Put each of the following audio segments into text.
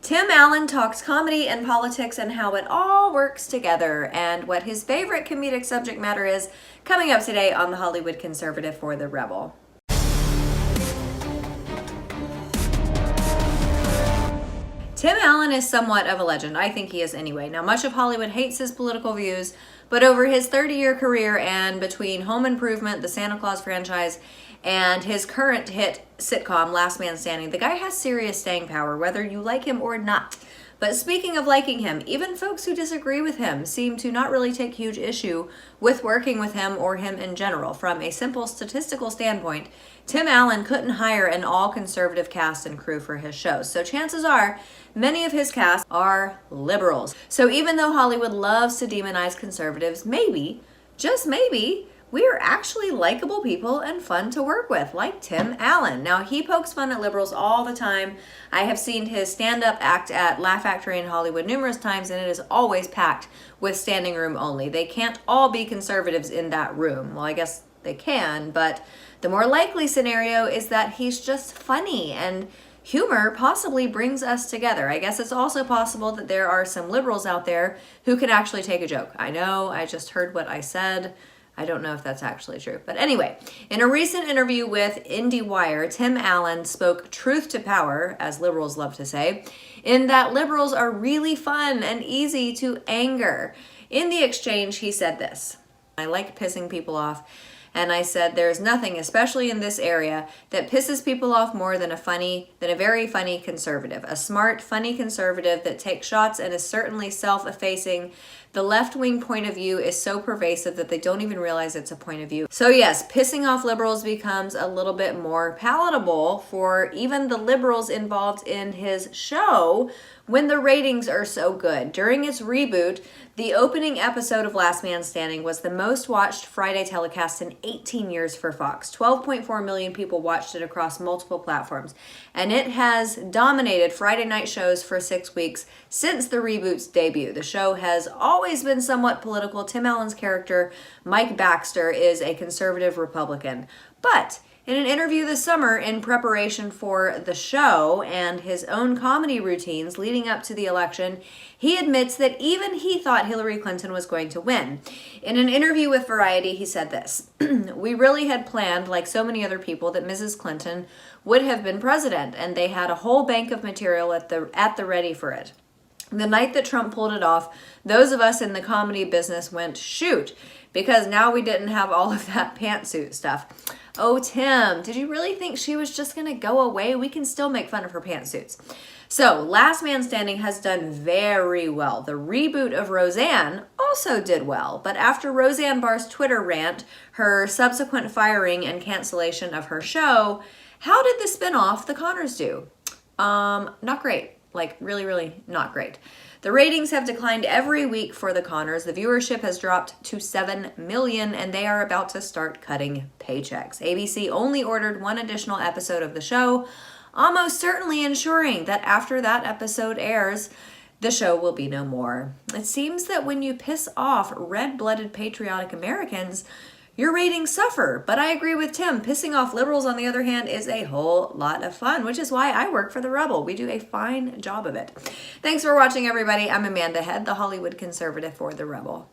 Tim Allen talks comedy and politics and how it all works together, and what his favorite comedic subject matter is, coming up today on The Hollywood Conservative for The Rebel. Tim Allen is somewhat of a legend. I think he is anyway. Now, much of Hollywood hates his political views, but over his 30-year career and between Home Improvement, the Santa Claus franchise, and his current hit sitcom, Last Man Standing, the guy has serious staying power, whether you like him or not. But speaking of liking him, even folks who disagree with him seem to not really take huge issue with working with him or him in general. From a simple statistical standpoint, Tim Allen couldn't hire an all-conservative cast and crew for his shows. So chances are, many of his cast are liberals. So even though Hollywood loves to demonize conservatives, maybe, just maybe, we are actually likable people and fun to work with, like Tim Allen. Now, he pokes fun at liberals all the time. I have seen his stand-up act at Laugh Factory in Hollywood numerous times, and it is always packed with standing room only. They can't all be conservatives in that room. Well, I guess they can, but the more likely scenario is that he's just funny, and humor possibly brings us together. I guess it's also possible that there are some liberals out there who can actually take a joke. I know, I just heard what I said. I don't know if that's actually true. But anyway, in a recent interview with IndieWire, Tim Allen spoke truth to power, as liberals love to say, in that liberals are really fun and easy to anger. In the exchange, he said this: "I like pissing people off. And I said, there's nothing, especially in this area, that pisses people off more than a very funny conservative. A smart, funny conservative that takes shots and is certainly self-effacing. The left-wing point of view is so pervasive that they don't even realize it's a point of view." So yes, pissing off liberals becomes a little bit more palatable for even the liberals involved in his show when the ratings are so good. During its reboot, the opening episode of Last Man Standing was the most watched Friday telecast in 18 years for Fox. 12.4 million people watched it across multiple platforms, and it has dominated Friday night shows for 6 weeks since the reboot's debut. The show has always been somewhat political. Tim Allen's character, Mike Baxter, is a conservative Republican. But in an interview this summer in preparation for the show and his own comedy routines leading up to the election, he admits that even he thought Hillary Clinton was going to win. In an interview with Variety, he said this: "We really had planned, like so many other people, that Mrs. Clinton would have been president, and they had a whole bank of material at the ready for it. The night that Trump pulled it off, those of us in the comedy business went, shoot, because now we didn't have all of that pantsuit stuff." Oh, Tim, did you really think she was just going to go away? We can still make fun of her pantsuits. So, Last Man Standing has done very well. The reboot of Roseanne also did well, but after Roseanne Barr's Twitter rant, her subsequent firing and cancellation of her show, how did the spinoff The Conners do? Not great. Like, really, really not great. The ratings have declined every week for The Conners. The viewership has dropped to 7 million, and they are about to start cutting paychecks. ABC only ordered one additional episode of the show, almost certainly ensuring that after that episode airs, the show will be no more. It seems that when you piss off red-blooded patriotic Americans, your ratings suffer. But I agree with Tim. Pissing off liberals, on the other hand, is a whole lot of fun, which is why I work for The Rebel. We do a fine job of it. Thanks for watching, everybody. I'm Amanda Head, the Hollywood Conservative for The Rebel.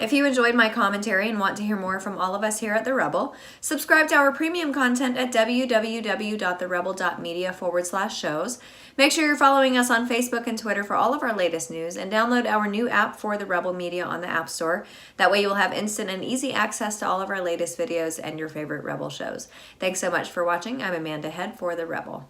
If you enjoyed my commentary and want to hear more from all of us here at The Rebel, subscribe to our premium content at www.therebel.media/shows. Make sure you're following us on Facebook and Twitter for all of our latest news, and download our new app for The Rebel Media on the App Store. That way you will have instant and easy access to all of our latest videos and your favorite Rebel shows. Thanks so much for watching. I'm Amanda Head for The Rebel.